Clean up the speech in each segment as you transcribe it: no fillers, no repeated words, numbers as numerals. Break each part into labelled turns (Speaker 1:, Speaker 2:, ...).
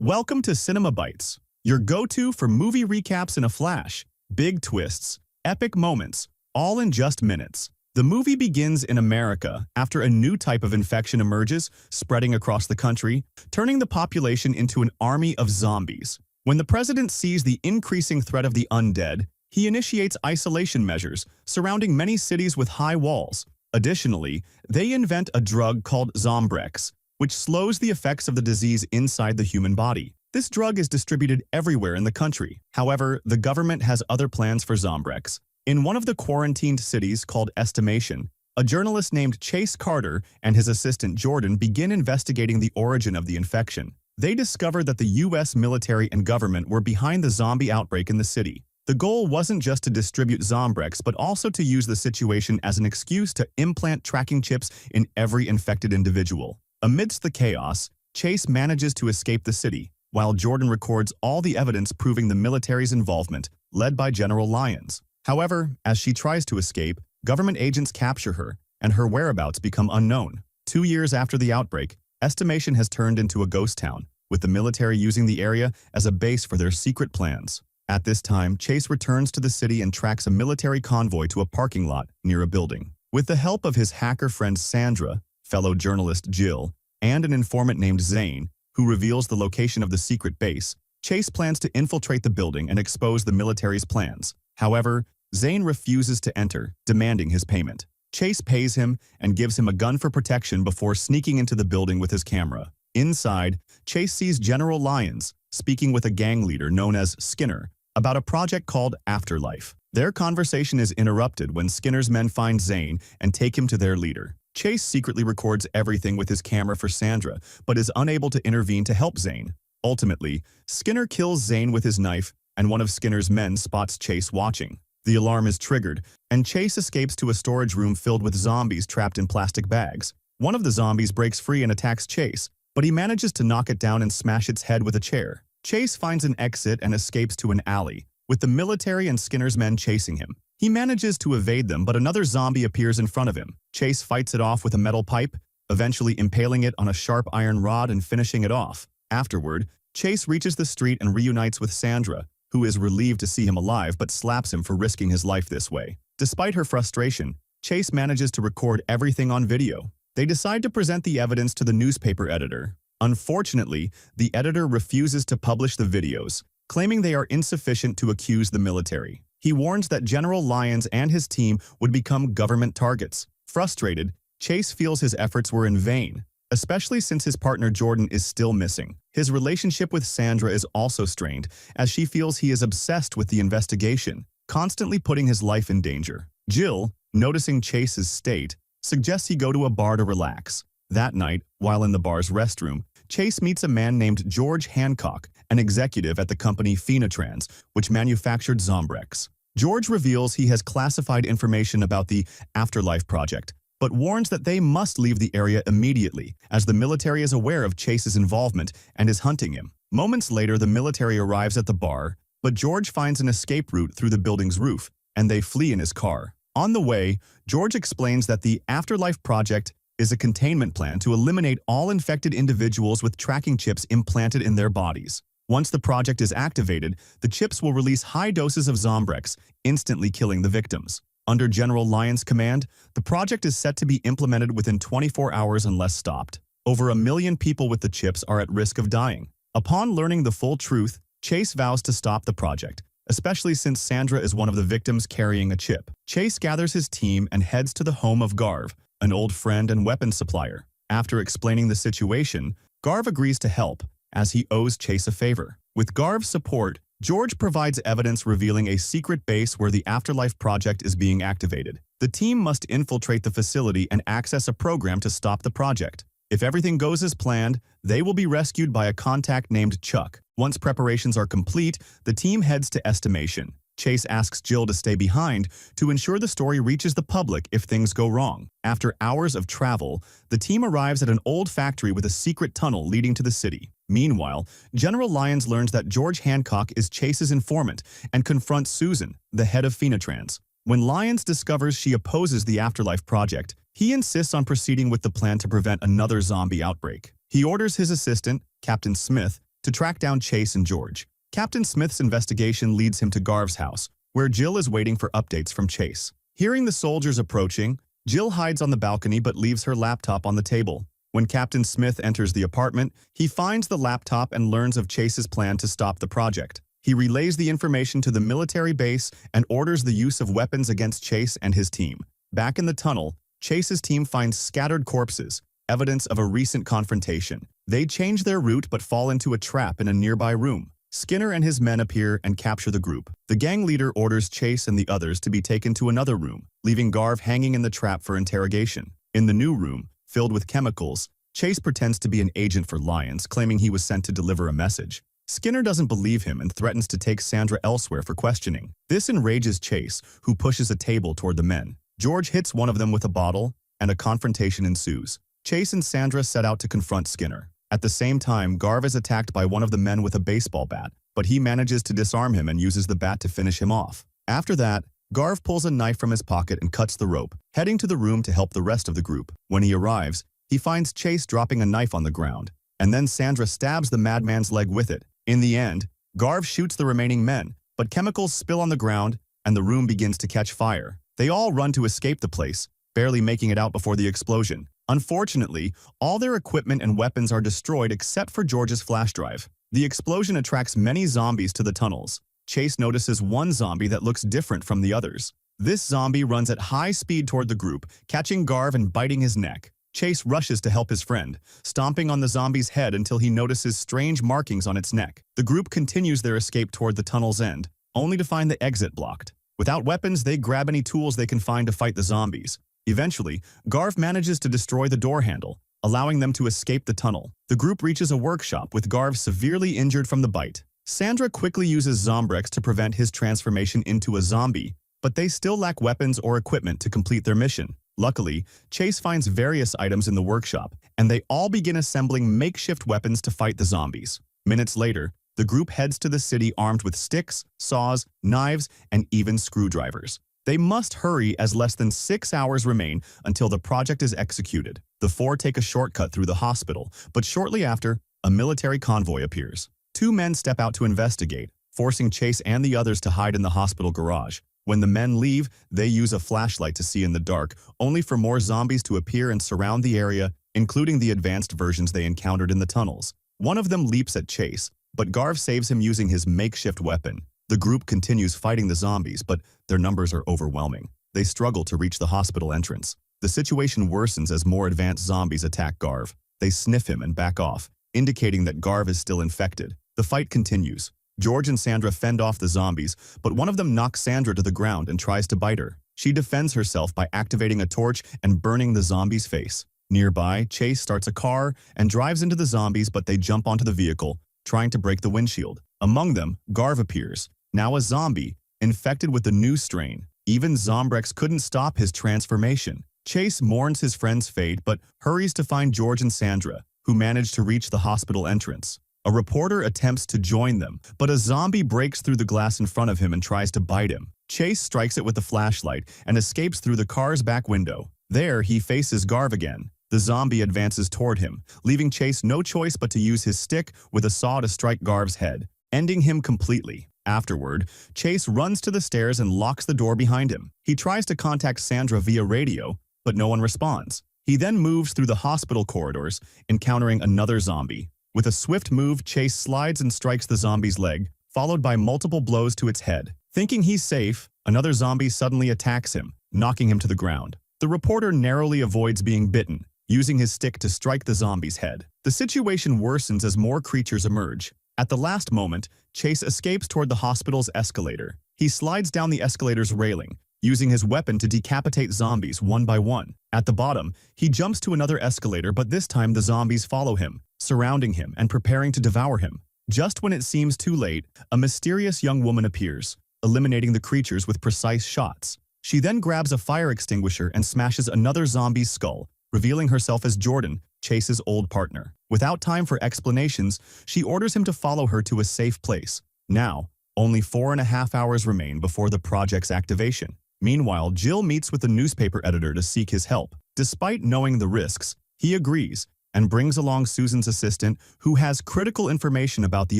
Speaker 1: Welcome to Cinema Bites, your go-to for movie recaps in a flash, big twists, epic moments, all in just minutes. The movie begins in America after a new type of infection emerges, spreading across the country, turning the population into an army of zombies. When the president sees the increasing threat of the undead, he initiates isolation measures, surrounding many cities with high walls. Additionally, they invent a drug called Zombrex, which slows the effects of the disease inside the human body. This drug is distributed everywhere in the country. However, the government has other plans for Zombrex. In one of the quarantined cities called Estimation, a journalist named Chase Carter and his assistant Jordan begin investigating the origin of the infection. They discover that the U.S. military and government were behind the zombie outbreak in the city. The goal wasn't just to distribute Zombrex, but also to use the situation as an excuse to implant tracking chips in every infected individual. Amidst the chaos, Chase manages to escape the city, while Jordan records all the evidence proving the military's involvement, led by General Lyons. However, as she tries to escape, government agents capture her, and her whereabouts become unknown. 2 years after the outbreak, Estimation has turned into a ghost town, with the military using the area as a base for their secret plans. At this time, Chase returns to the city and tracks a military convoy to a parking lot near a building. With the help of his hacker friend Sandra, fellow journalist Jill, and an informant named Zane, who reveals the location of the secret base, Chase plans to infiltrate the building and expose the military's plans. However, Zane refuses to enter, demanding his payment. Chase pays him and gives him a gun for protection before sneaking into the building with his camera. Inside, Chase sees General Lyons speaking with a gang leader known as Skinner about a project called Afterlife. Their conversation is interrupted when Skinner's men find Zane and take him to their leader. Chase secretly records everything with his camera for Sandra, but is unable to intervene to help Zane. Ultimately, Skinner kills Zane with his knife, and one of Skinner's men spots Chase watching. The alarm is triggered, and Chase escapes to a storage room filled with zombies trapped in plastic bags. One of the zombies breaks free and attacks Chase, but he manages to knock it down and smash its head with a chair. Chase finds an exit and escapes to an alley, with the military and Skinner's men chasing him. He manages to evade them, but another zombie appears in front of him. Chase fights it off with a metal pipe, eventually impaling it on a sharp iron rod and finishing it off. Afterward, Chase reaches the street and reunites with Sandra, who is relieved to see him alive but slaps him for risking his life this way. Despite her frustration, Chase manages to record everything on video. They decide to present the evidence to the newspaper editor. Unfortunately, the editor refuses to publish the videos, claiming they are insufficient to accuse the military. He warns that General Lyons and his team would become government targets. Frustrated, Chase feels his efforts were in vain, especially since his partner Jordan is still missing. His relationship with Sandra is also strained, as she feels he is obsessed with the investigation, constantly putting his life in danger. Jill, noticing Chase's state, suggests he go to a bar to relax. That night, while in the bar's restroom, Chase meets a man named George Hancock, an executive at the company Phenatrans, which manufactured Zombrex. George reveals he has classified information about the Afterlife project, but warns that they must leave the area immediately, as the military is aware of Chase's involvement and is hunting him. Moments later, the military arrives at the bar, but George finds an escape route through the building's roof, and they flee in his car. On the way, George explains that the Afterlife project is a containment plan to eliminate all infected individuals with tracking chips implanted in their bodies. Once the project is activated, the chips will release high doses of Zombrex, instantly killing the victims. Under General Lyons' command, the project is set to be implemented within 24 hours unless stopped. Over 1 million people with the chips are at risk of dying. Upon learning the full truth, Chase vows to stop the project, especially since Sandra is one of the victims carrying a chip. Chase gathers his team and heads to the home of Garv, an old friend and weapons supplier. After explaining the situation, Garv agrees to help, as he owes Chase a favor. With Garv's support, George provides evidence revealing a secret base where the Afterlife project is being activated. The team must infiltrate the facility and access a program to stop the project. If everything goes as planned, they will be rescued by a contact named Chuck. Once preparations are complete, the team heads to Estimation. Chase asks Jill to stay behind to ensure the story reaches the public if things go wrong. After hours of travel, the team arrives at an old factory with a secret tunnel leading to the city. Meanwhile, General Lyons learns that George Hancock is Chase's informant and confronts Susan, the head of Phenatrans. When Lyons discovers she opposes the Afterlife project, he insists on proceeding with the plan to prevent another zombie outbreak. He orders his assistant, Captain Smith, to track down Chase and George. Captain Smith's investigation leads him to Garv's house, where Jill is waiting for updates from Chase. Hearing the soldiers approaching, Jill hides on the balcony but leaves her laptop on the table. When Captain Smith enters the apartment, he finds the laptop and learns of Chase's plan to stop the project. He relays the information to the military base and orders the use of weapons against Chase and his team. Back in the tunnel, Chase's team finds scattered corpses, evidence of a recent confrontation. They change their route but fall into a trap in a nearby room. Skinner and his men appear and capture the group. The gang leader orders Chase and the others to be taken to another room, leaving Garv hanging in the trap for interrogation. In the new room, filled with chemicals, Chase pretends to be an agent for Lyons, claiming he was sent to deliver a message. Skinner doesn't believe him and threatens to take Sandra elsewhere for questioning. This enrages Chase, who pushes a table toward the men. George hits one of them with a bottle, and a confrontation ensues. Chase and Sandra set out to confront Skinner. At the same time, Garv is attacked by one of the men with a baseball bat, but he manages to disarm him and uses the bat to finish him off. After that, Garv pulls a knife from his pocket and cuts the rope, heading to the room to help the rest of the group. When he arrives, he finds Chase dropping a knife on the ground, and then Sandra stabs the madman's leg with it. In the end, Garv shoots the remaining men, but chemicals spill on the ground and the room begins to catch fire. They all run to escape the place, barely making it out before the explosion. Unfortunately, all their equipment and weapons are destroyed except for George's flash drive. The explosion attracts many zombies to the tunnels. Chase notices one zombie that looks different from the others. This zombie runs at high speed toward the group, catching Garv and biting his neck. Chase rushes to help his friend, stomping on the zombie's head until he notices strange markings on its neck. The group continues their escape toward the tunnel's end, only to find the exit blocked. Without weapons, they grab any tools they can find to fight the zombies. Eventually, Garv manages to destroy the door handle, allowing them to escape the tunnel. The group reaches a workshop with Garv severely injured from the bite. Sandra quickly uses Zombrex to prevent his transformation into a zombie, but they still lack weapons or equipment to complete their mission. Luckily, Chase finds various items in the workshop, and they all begin assembling makeshift weapons to fight the zombies. Minutes later, the group heads to the city armed with sticks, saws, knives, and even screwdrivers. They must hurry as less than 6 hours remain until the project is executed. The four take a shortcut through the hospital, but shortly after, a military convoy appears. Two men step out to investigate, forcing Chase and the others to hide in the hospital garage. When the men leave, they use a flashlight to see in the dark, only for more zombies to appear and surround the area, including the advanced versions they encountered in the tunnels. One of them leaps at Chase, but Garv saves him using his makeshift weapon. The group continues fighting the zombies, but their numbers are overwhelming. They struggle to reach the hospital entrance. The situation worsens as more advanced zombies attack Garv. They sniff him and back off, indicating that Garv is still infected. The fight continues. George and Sandra fend off the zombies, but one of them knocks Sandra to the ground and tries to bite her. She defends herself by activating a torch and burning the zombie's face. Nearby, Chase starts a car and drives into the zombies, but they jump onto the vehicle, trying to break the windshield. Among them, Garv appears, now a zombie, infected with the new strain. Even Zombrex couldn't stop his transformation. Chase mourns his friend's fate but hurries to find George and Sandra, who manage to reach the hospital entrance. A reporter attempts to join them, but a zombie breaks through the glass in front of him and tries to bite him. Chase strikes it with a flashlight and escapes through the car's back window. There, he faces Garv again. The zombie advances toward him, leaving Chase no choice but to use his stick with a saw to strike Garv's head, ending him completely. Afterward, Chase runs to the stairs and locks the door behind him. He tries to contact Sandra via radio, but no one responds. He then moves through the hospital corridors, encountering another zombie. With a swift move, Chase slides and strikes the zombie's leg, followed by multiple blows to its head. Thinking he's safe, another zombie suddenly attacks him, knocking him to the ground. The reporter narrowly avoids being bitten, using his stick to strike the zombie's head. The situation worsens as more creatures emerge. At the last moment, Chase escapes toward the hospital's escalator. He slides down the escalator's railing, using his weapon to decapitate zombies one by one. At the bottom, he jumps to another escalator, but this time the zombies follow him, surrounding him and preparing to devour him. Just when it seems too late, a mysterious young woman appears, eliminating the creatures with precise shots. She then grabs a fire extinguisher and smashes another zombie's skull, revealing herself as Jordan, Chase's old partner. Without time for explanations, she orders him to follow her to a safe place. Now, only 4.5 hours remain before the project's activation. Meanwhile, Jill meets with the newspaper editor to seek his help. Despite knowing the risks, he agrees, and brings along Susan's assistant, who has critical information about the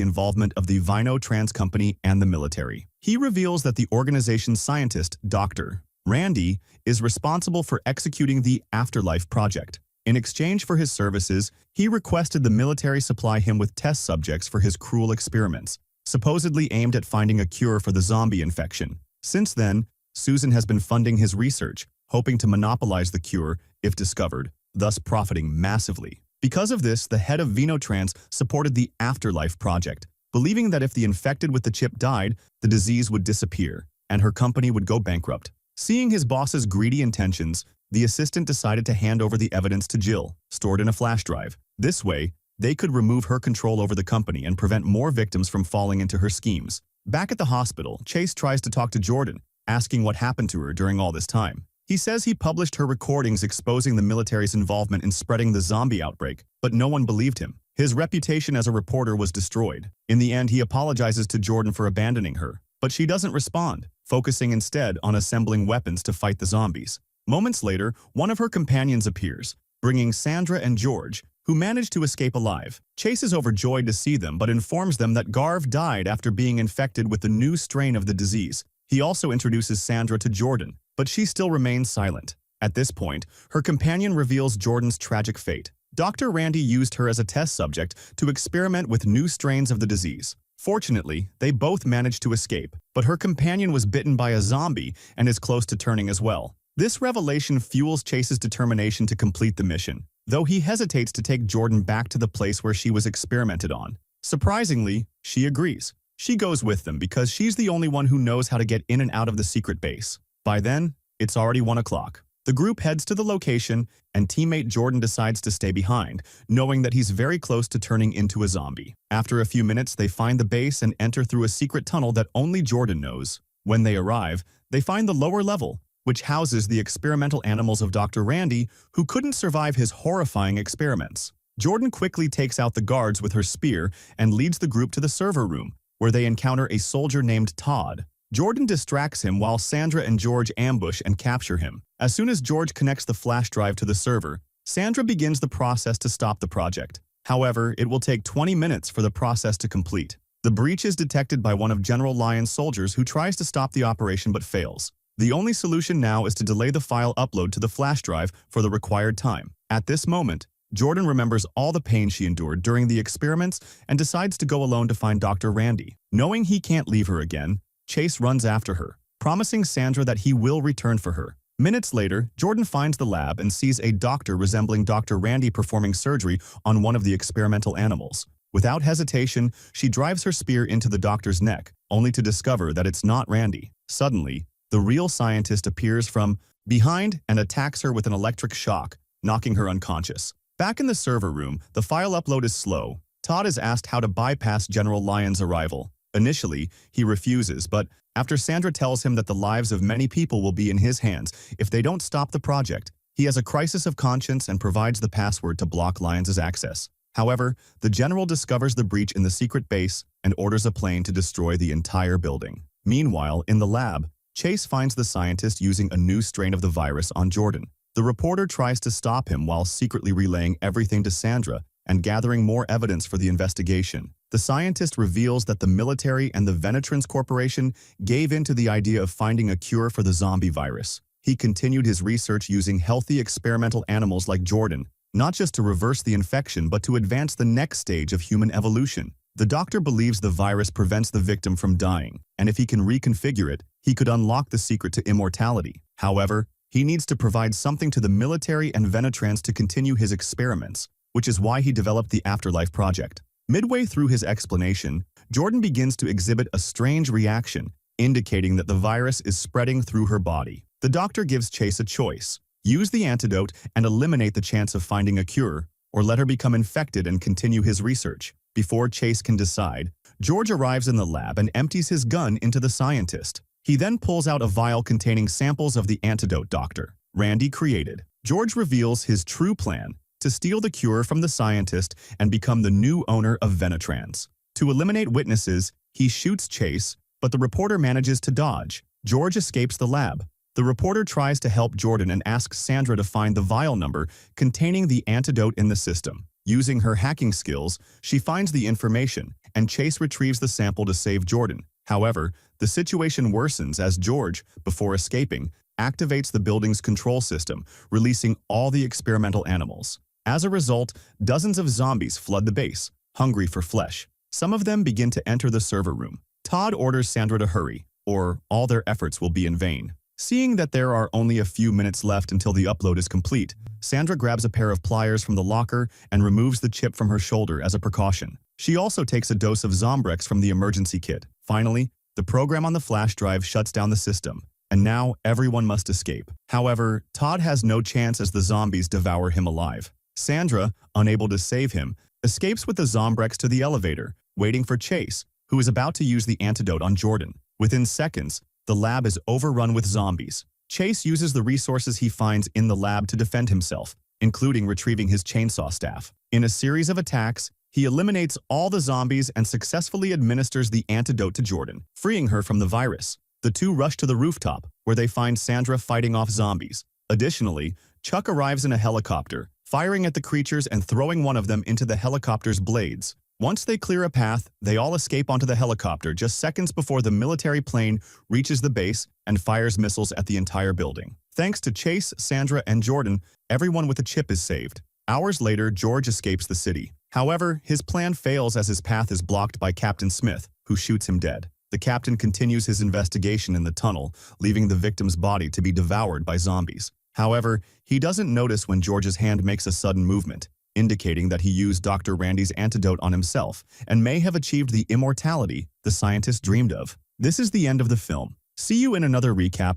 Speaker 1: involvement of the Vino Trans Company and the military. He reveals that the organization's scientist, Dr. Randy, is responsible for executing the Afterlife project. In exchange for his services, he requested the military supply him with test subjects for his cruel experiments, supposedly aimed at finding a cure for the zombie infection. Since then, Susan has been funding his research, hoping to monopolize the cure if discovered, thus profiting massively. Because of this, the head of Vinotrans supported the Afterlife project, believing that if the infected with the chip died, the disease would disappear, and her company would go bankrupt. Seeing his boss's greedy intentions, the assistant decided to hand over the evidence to Jill, stored in a flash drive. This way, they could remove her control over the company and prevent more victims from falling into her schemes. Back at the hospital, Chase tries to talk to Jordan, asking what happened to her during all this time. He says he published her recordings exposing the military's involvement in spreading the zombie outbreak, but no one believed him. His reputation as a reporter was destroyed. In the end, he apologizes to Jordan for abandoning her, but she doesn't respond, focusing instead on assembling weapons to fight the zombies. Moments later, one of her companions appears, bringing Sandra and George, who managed to escape alive. Chase is overjoyed to see them but informs them that Garv died after being infected with the new strain of the disease. He also introduces Sandra to Jordan, but she still remains silent. At this point, her companion reveals Jordan's tragic fate. Dr. Randy used her as a test subject to experiment with new strains of the disease. Fortunately, they both managed to escape, but her companion was bitten by a zombie and is close to turning as well. This revelation fuels Chase's determination to complete the mission, though he hesitates to take Jordan back to the place where she was experimented on. Surprisingly, she agrees. She goes with them because she's the only one who knows how to get in and out of the secret base. By then, it's already 1 o'clock. The group heads to the location, and teammate Jordan decides to stay behind, knowing that he's very close to turning into a zombie. After a few minutes, they find the base and enter through a secret tunnel that only Jordan knows. When they arrive, they find the lower level, which houses the experimental animals of Dr. Randy, who couldn't survive his horrifying experiments. Jordan quickly takes out the guards with her spear and leads the group to the server room, where they encounter a soldier named Todd. Jordan distracts him while Sandra and George ambush and capture him. As soon as George connects the flash drive to the server, Sandra begins the process to stop the project. However, it will take 20 minutes for the process to complete. The breach is detected by one of General Lyon's soldiers who tries to stop the operation but fails. The only solution now is to delay the file upload to the flash drive for the required time. At this moment, Jordan remembers all the pain she endured during the experiments and decides to go alone to find Dr. Randy. Knowing he can't leave her again, Chase runs after her, promising Sandra that he will return for her. Minutes later, Jordan finds the lab and sees a doctor resembling Dr. Randy performing surgery on one of the experimental animals. Without hesitation, she drives her spear into the doctor's neck, only to discover that it's not Randy. Suddenly, the real scientist appears from behind and attacks her with an electric shock, knocking her unconscious. Back in the server room, the file upload is slow. Todd is asked how to bypass General Lyon's arrival. Initially, he refuses, but after Sandra tells him that the lives of many people will be in his hands if they don't stop the project, he has a crisis of conscience and provides the password to block Lyons' access. However, the general discovers the breach in the secret base and orders a plane to destroy the entire building. Meanwhile, in the lab, Chase finds the scientist using a new strain of the virus on Jordan. The reporter tries to stop him while secretly relaying everything to Sandra and gathering more evidence for the investigation. The scientist reveals that the military and the Venetrans Corporation gave in to the idea of finding a cure for the zombie virus. He continued his research using healthy experimental animals like Jordan, not just to reverse the infection but to advance the next stage of human evolution. The doctor believes the virus prevents the victim from dying, and if he can reconfigure it, he could unlock the secret to immortality. However, he needs to provide something to the military and Venetrans to continue his experiments, which is why he developed the Afterlife project. Midway through his explanation, Jordan begins to exhibit a strange reaction, indicating that the virus is spreading through her body. The doctor gives Chase a choice: use the antidote and eliminate the chance of finding a cure, or let her become infected and continue his research. Before Chase can decide, George arrives in the lab and empties his gun into the scientist. He then pulls out a vial containing samples of the antidote Dr. Randy created. George reveals his true plan: to steal the cure from the scientist and become the new owner of Venetrans. To eliminate witnesses, he shoots Chase, but the reporter manages to dodge. George escapes the lab, The reporter tries to help Jordan and asks Sandra to find the vial number containing the antidote in the system. Using her hacking skills, she finds the information, and Chase retrieves the sample to save Jordan. However, the situation worsens as George, before escaping, activates the building's control system, releasing all the experimental animals. As a result, dozens of zombies flood the base, hungry for flesh. Some of them begin to enter the server room. Todd orders Sandra to hurry, or all their efforts will be in vain. Seeing that there are only a few minutes left until the upload is complete, Sandra grabs a pair of pliers from the locker and removes the chip from her shoulder as a precaution. She also takes a dose of Zombrex from the emergency kit. Finally, the program on the flash drive shuts down the system, and now everyone must escape. However, Todd has no chance as the zombies devour him alive. Sandra, unable to save him, escapes with the Zombrex to the elevator, waiting for Chase, who is about to use the antidote on Jordan. Within seconds, the lab is overrun with zombies. Chase uses the resources he finds in the lab to defend himself, including retrieving his chainsaw staff. In a series of attacks, he eliminates all the zombies and successfully administers the antidote to Jordan, freeing her from the virus. The two rush to the rooftop, where they find Sandra fighting off zombies. Additionally, Chuck arrives in a helicopter, firing at the creatures and throwing one of them into the helicopter's blades. Once they clear a path, they all escape onto the helicopter just seconds before the military plane reaches the base and fires missiles at the entire building. Thanks to Chase, Sandra, and Jordan, everyone with a chip is saved. Hours later, George escapes the city. However, his plan fails as his path is blocked by Captain Smith, who shoots him dead. The captain continues his investigation in the tunnel, leaving the victim's body to be devoured by zombies. However, he doesn't notice when George's hand makes a sudden movement, indicating that he used Dr. Randy's antidote on himself and may have achieved the immortality the scientist dreamed of. This is the end of the film. See you in another recap.